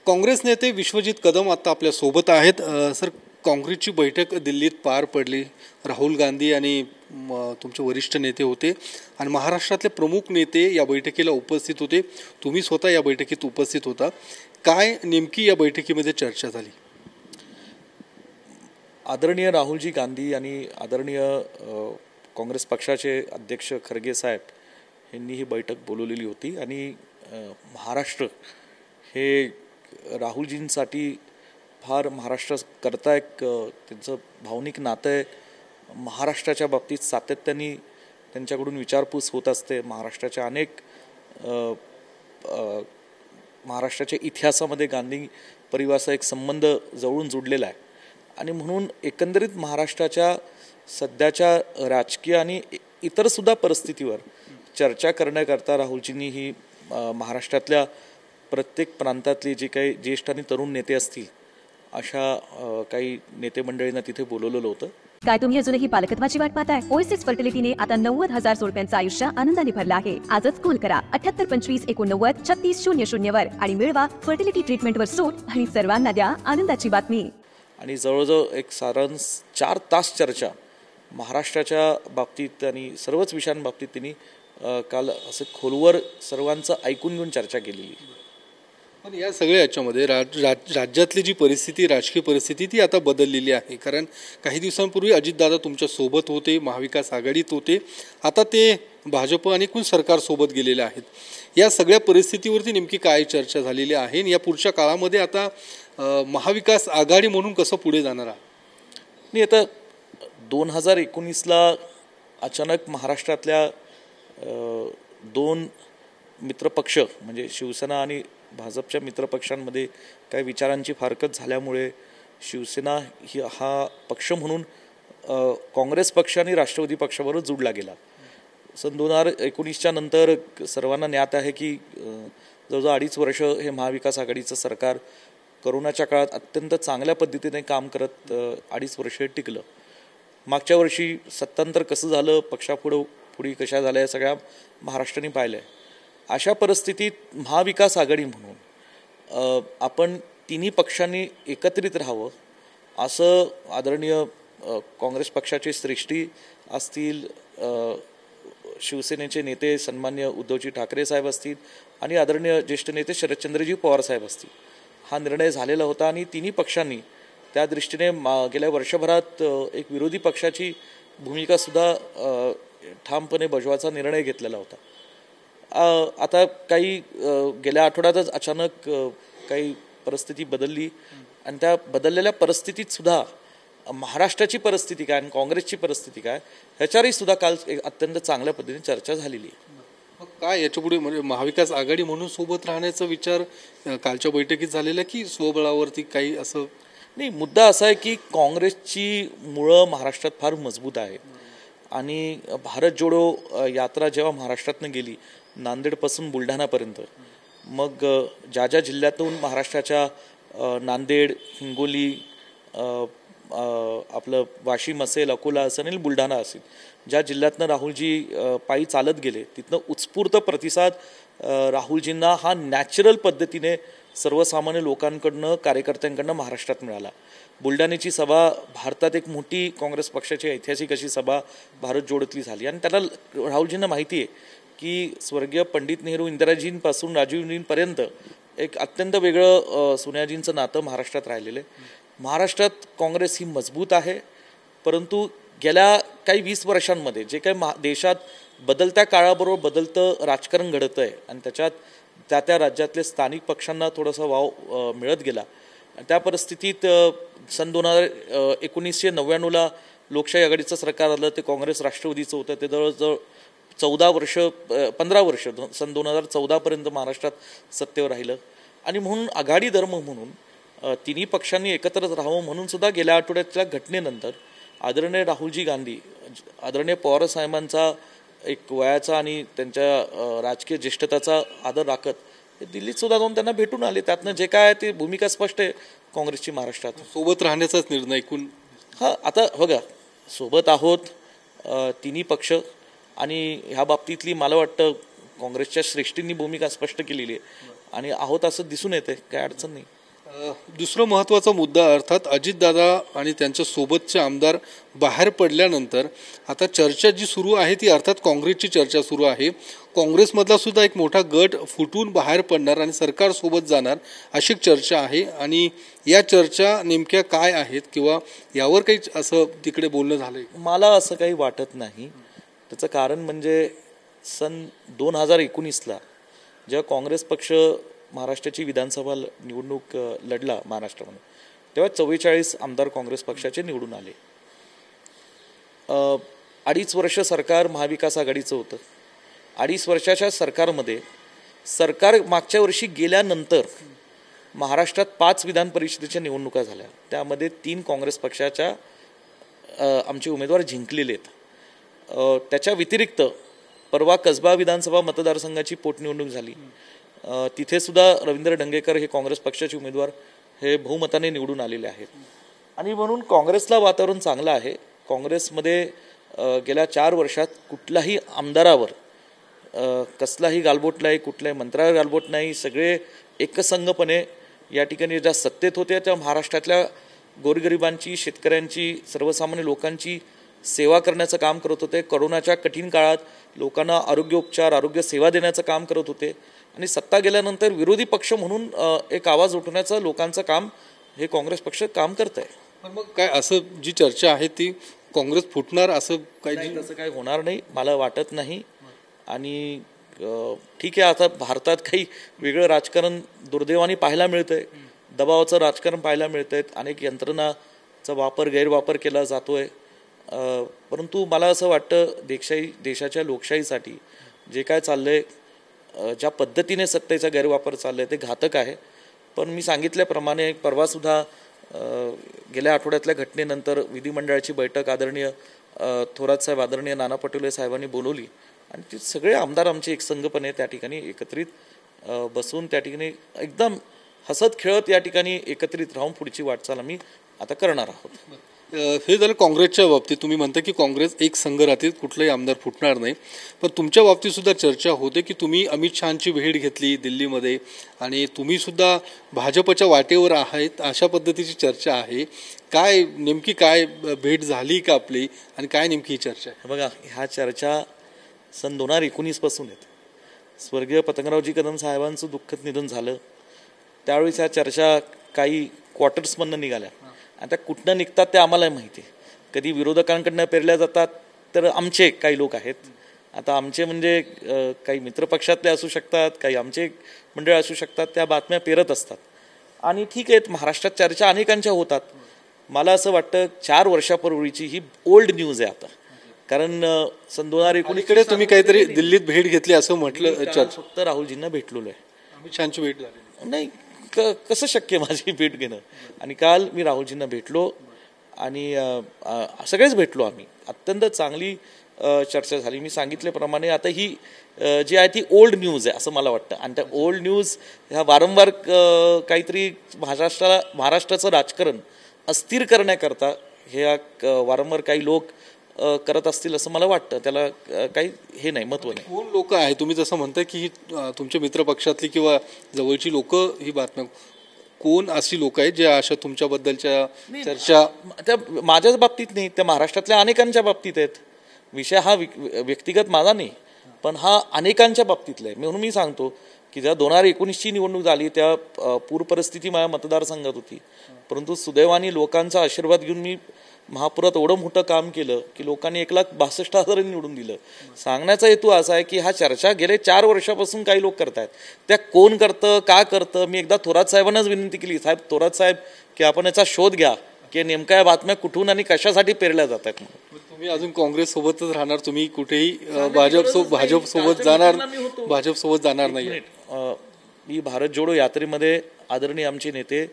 काँग्रेस नेते विश्वजित कदम आता आपल्या सोबत आहेत। सर, काँग्रेसची बैठक दिल्लीत पार पडली। राहुल गांधी आणि तुमचे वरिष्ठ नेते होते आणि महाराष्ट्रातले प्रमुख नेते या बैठकीला उपस्थित होते। तुम्ही स्वतः या बैठकीत उपस्थित होता। काय नेमकी या बैठकीमध्ये चर्चा झाली? आदरणीय राहुलजी गांधी आणि आदरणीय काँग्रेस पक्षाचे अध्यक्ष खरगे साहेब यांनी ही बैठक बोलवलेली होती आणि महाराष्ट्र हे राहुलजींसाठी फार महाराष्ट्राकरता एक त्यांचं भावनिक नातं आहे। महाराष्ट्राच्या बाबतीत सातत्याने त्यांच्याकडून विचारपूस होत असते। महाराष्ट्राच्या अनेक महाराष्ट्राच्या इतिहासामध्ये गांधी परिवाराचा एक संबंध जवळून जुडलेला आहे आणि म्हणून एकंदरीत महाराष्ट्राच्या सध्याच्या राजकीय आणि इतरसुद्धा परिस्थितीवर चर्चा करण्याकरता राहुलजींनी ही महाराष्ट्रातल्या प्रत्येक प्रांतातले जे काही ज्येष्ठ आणि तरुण नेते असतील अशा काही नेते मंडळींना तिथे बोलवलेलं होतं। काय तुम्ही अजूनही पालकत्वाची वाट पाहताय? ओएसिस फर्टिलिटीने आता 90,000 जोडप्यांचं आयुष्य आनंदाने भरलं आहे। आजच कॉल करा 78 25 89 36 00 वर आणि मिळवा फर्टिलिटी ट्रीटमेंटवर सूट आणि सर्वांना द्या आनंदाची बातमी। आणि जवळजवळ एक साधारण 4 तास चर्चा महाराष्ट्राच्या बाबतीत आणि सर्वच विषयांबाबतीत त्यांनी काल असं खोलवर सर्वांचं ऐकून घेऊन चर्चा केलेली। पण या सगळ्या याच्यामध्ये राज्यातली जी परिस्थिती, राजकीय परिस्थिती ती आता बदललेली आहे। कारण काही दिवसांपूर्वी अजितदादा तुमच्या सोबत होते, महाविकास आघाडीत होते, आता ते भाजप आणि एकूण सरकारसोबत गेलेले आहेत। या सगळ्या परिस्थितीवरती नेमकी काय चर्चा झालेली आहे आणि या पुढच्या काळामध्ये आता महाविकास आघाडी म्हणून कसं पुढे जाणार आहे? नाही, आता 2019ला अचानक महाराष्ट्रातल्या 2 मित्रपक्ष म्हणजे शिवसेना आणि भाजपच्या मित्रपक्षांमध्ये काही विचारांची फारकत झाल्यामुळे शिवसेना हा पक्ष म्हणून काँग्रेस पक्ष आणि राष्ट्रवादी पक्षाबरोबर जुडला गेला। सन 2019च्या नंतर सर्वांना ज्ञात आहे की जवळजवळ 2.5 वर्ष हे महाविकास आघाडीचं सरकार करोनाच्या काळात अत्यंत चांगल्या पद्धतीने काम करत 2.5 वर्ष टिकलं। मागच्या वर्षी सत्तांतर कसं झालं, पुढी कशा झाल्या, सगळ्या महाराष्ट्राने पाहिलं आहे। अशा परिस्थितीत महाविकास आघाडी म्हणून आपण तिन्ही पक्षांनी एकत्रित राहावं असं आदरणीय काँग्रेस पक्षाचे श्रेष्ठी असतील, शिवसेनेचे नेते सन्मान्य उद्धवजी ठाकरे साहेब असतील आणि आदरणीय ज्येष्ठ नेते शरदचंद्रजी पवार साहेब असतील, हा निर्णय झालेला होता आणि तिन्ही पक्षांनी त्या दृष्टीने गेल्या वर्षभरात एक विरोधी पक्षाची भूमिकासुद्धा ठामपणे बजवायचा निर्णय घेतलेला होता। आता काही गेल्या आठवड्यातच अचानक काही परिस्थिती बदलली आणि त्या बदललेल्या परिस्थितीत सुद्धा महाराष्ट्राची परिस्थिती काय आणि काँग्रेसची परिस्थिती काय ह्याच्यावरही सुद्धा काल अत्यंत चांगल्या पद्धतीने चर्चा झालेली आहे। काय याच्यापुढे म्हणजे महाविकास आघाडी म्हणून सोबत राहण्याचा विचार कालच्या बैठकीत झालेला की स्वबळावरती काही असं? नाही, मुद्दा असा आहे की काँग्रेसची मुळं महाराष्ट्रात फार मजबूत आहे आणि भारत जोडो यात्रा जेव्हा महाराष्ट्रातनं गेली नांदेडपासून बुलढाणापर्यंत, मग ज्या ज्या जिल्ह्यातून महाराष्ट्राच्या नांदेड, हिंगोली, आपलं वाशिम असेल, अकोला असेल आणि बुलढाणा असेल, ज्या जिल्ह्यातनं राहुलजी पायी चालत गेले तिथनं उत्स्फूर्त प्रतिसाद राहुलजींना हा नॅचरल पद्धतीने सर्वसामान्य लोकांकडनं, कार्यकर्त्यांकडनं महाराष्ट्रात मिळाला। बुलढाण्याची सभा भारतात एक मोठी काँग्रेस पक्षाची ऐतिहासिक अशी सभा भारत जोडतली झाली आणि त्याला राहुलजींना माहिती आहे की स्वर्गीय पंडित नेहरू, इंदिराजींपासून राजीवजींपर्यंत एक अत्यंत वेगळं सोनियाजींचं नातं महाराष्ट्रात राहिलेलं आहे। महाराष्ट्रात काँग्रेस ही मजबूत आहे, परंतु गेल्या काही 20 वर्षांमध्ये जे काही देशात बदलत्या काळाबरोबर बदलतं राजकारण घडतं आहे आणि त्याच्यात त्या राज्यातले स्थानिक पक्षांना थोडासा वाव मिळत गेला। त्या परिस्थितीत सन 1999ला लोकशाही आघाडीचं सरकार आलं, ते काँग्रेस राष्ट्रवादीचं होतं, ते जवळजवळ 15 वर्ष सन 2014 पर्यंत महाराष्ट्रात सत्तेवर राहिलं आणि म्हणून आघाडी धर्म म्हणून तिन्ही पक्षांनी एकत्र राहावं म्हणून सुद्धा गेल्या आठवड्यातल्या घटनेनंतर आदरणीय राहुलजी गांधी, आदरणीय पवार साहेबांचा एक वयाचा आणि त्यांच्या राजकीय ज्येष्ठताचा आदर राखत दिल्लीत सुद्धा जाऊन त्यांना भेटून आले। त्यातनं जे काय ते भूमिका स्पष्ट आहे काँग्रेसची महाराष्ट्रात सोबत राहण्याचाच निर्णय ऐकून आता बघा सोबत आहोत तिन्ही पक्ष आणि ह्या बाबतीतली मला वाटतं काँग्रेसच्या श्रेष्ठींनी भूमिका स्पष्ट केलेली आहे आणि आहोत असं दिसून येते, काय अडचण नाही. दुसरा महत्त्वाचा मुद्दा अर्थात अजितदादा आणि त्यांच्या सोबतचे आमदार बाहेर पडल्यानंतर आता चर्चा जी सुरू आहे ती अर्थात काँग्रेसची चर्चा सुरू आहे. काँग्रेसमधला सुद्धा एक मोठा गट फुटून बाहेर पडणार आणि सरकारसोबत जाणार अशी चर्चा आहे. आणि या चर्चा नेमक्या काय आहेत किंवा यावर काही असं तिकडे बोलणं झालंय? मला असं काही वाटत नाही. त्याचं कारण म्हणजे सन 2019ला जेव्हा काँग्रेस पक्ष महाराष्ट्राची विधानसभा निवडणूक लढला महाराष्ट्रामध्ये, तेव्हा 44 आमदार काँग्रेस पक्षाचे निवडून आले. 2.5 वर्ष सरकार महाविकास आघाडीचं होतं. 2.5 वर्षाच्या सरकारमध्ये सरकार मागच्या वर्षी गेल्यानंतर महाराष्ट्रात 5 विधान परिषदेच्या निवडणुका झाल्या. त्यामध्ये 3 काँग्रेस पक्षाच्या आमचे उमेदवार जिंकलेले आहेत. त्याच्या व्यतिरिक्त परवा कसबा विधानसभा मतदारसंघाची पोटनिवडणूक झाली. तिथे सुद्धा रवींद्र डंगेकर हे काँग्रेस पक्षाचे उमेदवार हे बहुमताने निवडून आलेले आहेत. आणि म्हणून काँग्रेसला वातावरण चांगलं आहे. काँग्रेसमध्ये गेल्या 4 वर्षात कुठल्याही आमदारावर कसलाही गालबोट नाही, कुठल्याही मंत्र्यावर गालबोट नाही. सगळे एकसंघपणे या ठिकाणी ज्या सत्तेत होत्या त्या महाराष्ट्रातल्या गोरगरिबांची, शेतकऱ्यांची, सर्वसामान्य लोकांची सेवा करण्याचं काम करत होते. करोनाच्या कठीण काळात लोकांना आरोग्योपचार, आरोग्य सेवा देण्याचं काम करत होते. आणि सत्ता गेल्यानंतर विरोधी पक्ष म्हणून एक आवाज उठवण्याचं लोकांचं काम हे काँग्रेस पक्ष काम करत आहे. पण मग काय असं जी चर्चा आहे ती काँग्रेस फुटणार असं काही? तसं काही होणार नाही, मला वाटत नाही. आणि ठीक आहे, आता भारतात काही वेगळं राजकारण दुर्दैवाने पाहायला मिळतंय. दबावाचं राजकारण पाहायला मिळतंय. अनेक यंत्रणाचा वापर, गैरवापर केला जातोय. परंतु मला असं वाटतं देशाच्या लोकशाहीसाठी जे काय चाललंय, ज्या पद्धतीने सत्तेचा गैरवापर चाललाय ते घातक आहे. पण मी सांगितल्याप्रमाणे परवासुद्धा गेल्या आठवड्यातल्या घटनेनंतर विधिमंडळाची बैठक आदरणीय थोरात साहेब, आदरणीय नाना पटोले साहेबांनी बोलवली आणि ते सगळे आमदार आमचे एकसंघपणे त्या ठिकाणी एकत्रित बसून त्या ठिकाणी एकदम हसत खेळत या ठिकाणी एकत्रित राहून पुढची वाटचाल आम्ही आता करणार आहोत. हे झालं काँग्रेसच्या बाबतीत. तुम्ही म्हणता की काँग्रेस एक संघ राहतील, कुठलाही आमदार फुटणार नाही. पण तुमच्या बाबतीत सुद्धा चर्चा होते की तुम्ही अमित शहांची भेट घेतली दिल्लीमध्ये आणि तुम्ही सुद्धा भाजपच्या वाटेवर आहात अशा पद्धतीची चर्चा आहे. काय नेमकी काय भेट झाली का आपली आणि काय नेमकी ही चर्चा आहे? बघा, ह्या चर्चा सन 2019 पासून आहेत. स्वर्गीय पतंगरावजी कदम साहेबांचं दुःखद निधन झालं त्यावेळेस ह्या चर्चा काही क्वार्टर्समधनं निघाल्या. आता कुठनं निघतात ते आम्हालाही माहिती आहे. कधी विरोधकांकडनं पेरल्या जातात तर आमचे काही लोक आहेत. आता आमचे म्हणजे काही मित्रपक्षातले असू शकतात, काही आमचे मंडळ असू शकतात, त्या बातम्या पेरत असतात. आणि ठीक आहे, महाराष्ट्रात चर्चा अनेकांच्या होतात. मला असं वाटतं 4 वर्षापूर्वीची ही ओल्ड न्यूज आहे आता. कारण सन 2019 तुम्ही काहीतरी दिल्लीत भेट घेतली असं म्हटलं. फक्त राहुलजींना भेटलेलो आहे, अमित शहांची भेट झाली नाही. कसं शक्य माझी भेट घेणं? आणि काल मी राहुलजींना भेटलो आणि सगळेच भेटलो आम्ही. अत्यंत चांगली चर्चा झाली. मी सांगितल्याप्रमाणे आता ही जी आहे ती ओल्ड न्यूज आहे असं मला वाटतं. आणि त्या ओल्ड न्यूज ह्या वारंवार काहीतरी महाराष्ट्राचं राजकारण अस्थिर करण्याकरता हे वारंवार काही लोक करत असतील असं मला वाटतं. त्याला काही हे नाही, महत्व नाही. कोण लोक आहे? तुम्ही जसं म्हणता की ही तुमच्या मित्रपक्षातली किंवा जवळची लोक, ही बातम्या कोण अशी लोक आहेत जे अशा तुमच्याबद्दलच्या चर्चा? त्या माझ्याच बाबतीत नाही, त्या महाराष्ट्रातल्या अनेकांच्या बाबतीत आहेत. विषय हा व्यक्तिगत माझा नाही, पण हा अनेकांच्या बाबतीतला आहे. म्हणून मी सांगतो की जेव्हा 2019ची निवडणूक झाली त्या पूर परिस्थिती माझ्या मतदारसंघात होती. परंतु सुदैवाने लोकांचा आशीर्वाद घेऊन मी महापुरात एवढं मोठं काम केलं की लोकांनी 1,62,000 निवडून दिलं. सांगण्याचा हेतू असा आहे की हा चर्चा गेले 4 वर्षापासून काही लोक करतायत. त्या कोण करतं, का करतं? मी एकदा थोरात साहेबांनाच विनंती केली, साहेब, थोरात साहेब, की आपण याचा शोध घ्या की नेमक्या या बातम्या कुठून आणि कशासाठी पेरल्या जात आहेत. तुम्ही अजून काँग्रेस सोबतच राहणार? तुम्ही कुठेही भाजपसोबत जाणार नाही? मी भारत जोडो यात्रेमध्ये आदरणीय आमचे नेते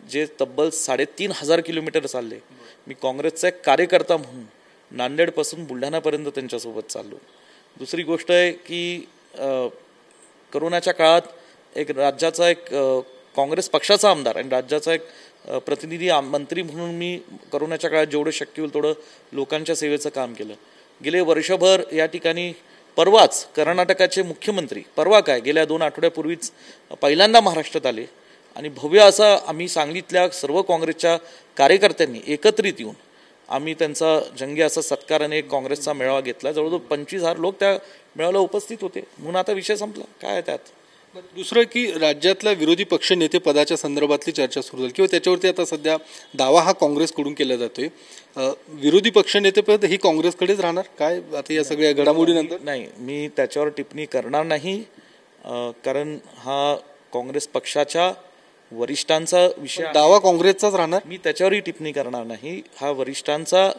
जे तब्बल 3,500 किलोमीटर चालले, मी काँग्रेसचा एक कार्यकर्ता म्हणून नांदेडपासून बुलढाणापर्यंत त्यांच्यासोबत चाललो. दुसरी गोष्ट आहे की करोनाच्या काळात राज्याचा एक काँग्रेस पक्षाचा आमदार आणि राज्याचा एक प्रतिनिधी मंत्री म्हणून मी करोनाच्या काळात जेवढं शक्य होईल तेवढं लोकांच्या सेवेचं काम केलं. गेले वर्षभर या ठिकाणी परवाच कर्नाटकाचे मुख्यमंत्री परवा काय गेल्या 2 आठवड्यापूर्वीच पहिल्यांदा महाराष्ट्रात आले आणि भव्य असा आम्ही सांगलीतल्या सर्व काँग्रेसच्या कार्यकर्त्यांनी एकत्रित येऊन आम्ही त्यांचा जंगी असा सत्काराने एक काँग्रेसचा मेळावा घेतला. जवळजवळ 25,000 लोक त्या मेळाव्याला उपस्थित होते. म्हणून आता विषय संपला. काय आहे त्यात? दुसरं की राज्यातल्या विरोधी पक्ष नेते पदाच्या संदर्भातली चर्चा सुरू झाली किंवा त्याच्यावरती आता सध्या दावा हा काँग्रेसकडून केला जातोय. विरोधी पक्ष नेतेपद ही काँग्रेसकडेच राहणार काय आता या सगळ्या घडामोडीनंतर? नाही, मी त्याच्यावर टिप्पणी करणार नाही, कारण हा काँग्रेस पक्षाच्या वरिष्ठांचा विषय. दावा काँग्रेसचाच राहणार. मी त्याच्यावरही टिप्पणी करणार नाही. हा वरिष्ठांचा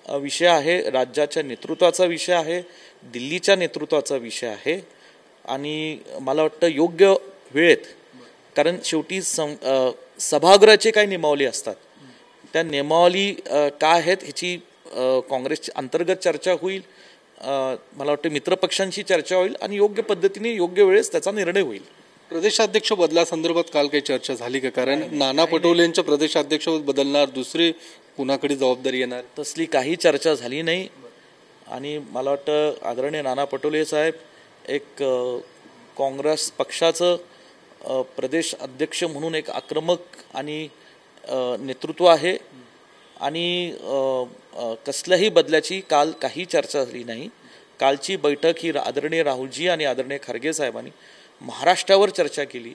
विषय आहे, राज्याच्या नेतृत्वाचा विषय आहे, दिल्लीच्या नेतृत्वाचा विषय आहे आणि मला वाटतं योग्य वेळेत, कारण शेवटी सभागृहाचे काही नियमावली असतात, त्या नियमावली काय आहेत ह्याची काँग्रेसची अंतर्गत चर्चा होईल, मला वाटतं मित्रपक्षांशी चर्चा होईल आणि योग्य पद्धतीने योग्य वेळेस त्याचा निर्णय होईल. प्रदेशाध्यक्ष बदलासंदर्भात काल काही चर्चा झाली का? कारण नाना पटोलेंच्या प्रदेशाध्यक्ष बदलणार, दुसरे कुणाकडे जबाबदारी येणार, तसली काही चर्चा झाली नाही. आणि मला वाटतं आदरणीय नाना पटोले साहेब एक काँग्रेस पक्षाचं प्रदेश अध्यक्ष म्हणून एक आक्रमक आणि नेतृत्व आहे आणि कसल्याही बदल्याची काल काही चर्चा झाली नाही. कालची बैठक ही आदरणीय राहुलजी आणि आदरणीय खरगे साहेबांनी महाराष्ट्रावर चर्चा केली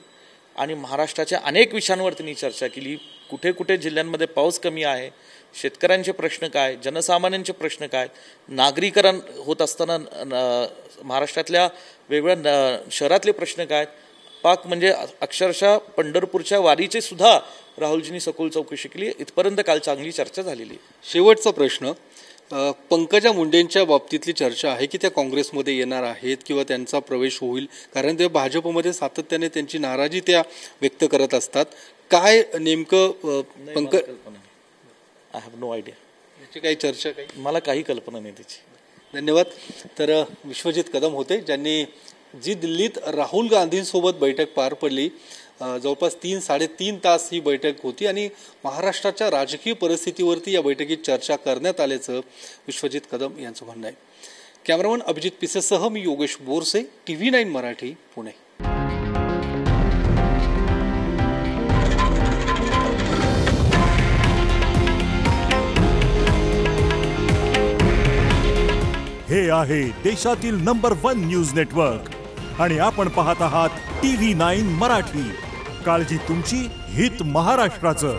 आणि महाराष्ट्राच्या अनेक विषयांवर त्यांनी चर्चा केली. कुठे कुठे जिल्ह्यांमध्ये पाऊस कमी आहे, शेतकऱ्यांचे प्रश्न काय, जनसामान्यांचे प्रश्न काय, नागरीकरण होत असताना महाराष्ट्रातल्या वेगवेगळ्या शहरातले प्रश्न काय, पाक म्हणजे अक्षरशः पंढरपूरच्या वारीचे सुद्धा राहुलजींनी सखोल चौकशी केली. इथपर्यंत काल चांगली चर्चा झालेली. शेवटचा प्रश्न, पंकजा मुंडेंच्या बाबतीतली चर्चा आहे की त्या काँग्रेसमध्ये येणार आहेत किंवा त्यांचा प्रवेश होईल, कारण ते भाजपमध्ये सातत्याने त्यांची नाराजी त्या व्यक्त करत असतात. काय नेमकं आय हॅव नो आयडिया. याची काही चर्चा काही मला काही कल्पना नाही त्याची. धन्यवाद. तर विश्वजित कदम होते ज्यांनी जी दिल्लीत राहुल गांधींसोबत बैठक पार पडली. जवळपास 3-3.5 तास ही बैठक होती आणि महाराष्ट्राच्या राजकीय परिस्थितीवरती या बैठकीत चर्चा करण्यात आल्याचं विश्वजित कदम यांचं म्हणणं आहे. कॅमेरामन अभिजित पिसेसह मी योगेश बोरसे, TV9 मराठी, पुणे. हे आहे देशातील नंबर 1 न्यूज नेटवर्क आणि आपण पाहत आहात TV9 मराठी. काळजी तुमची, हित महाराष्ट्राचं.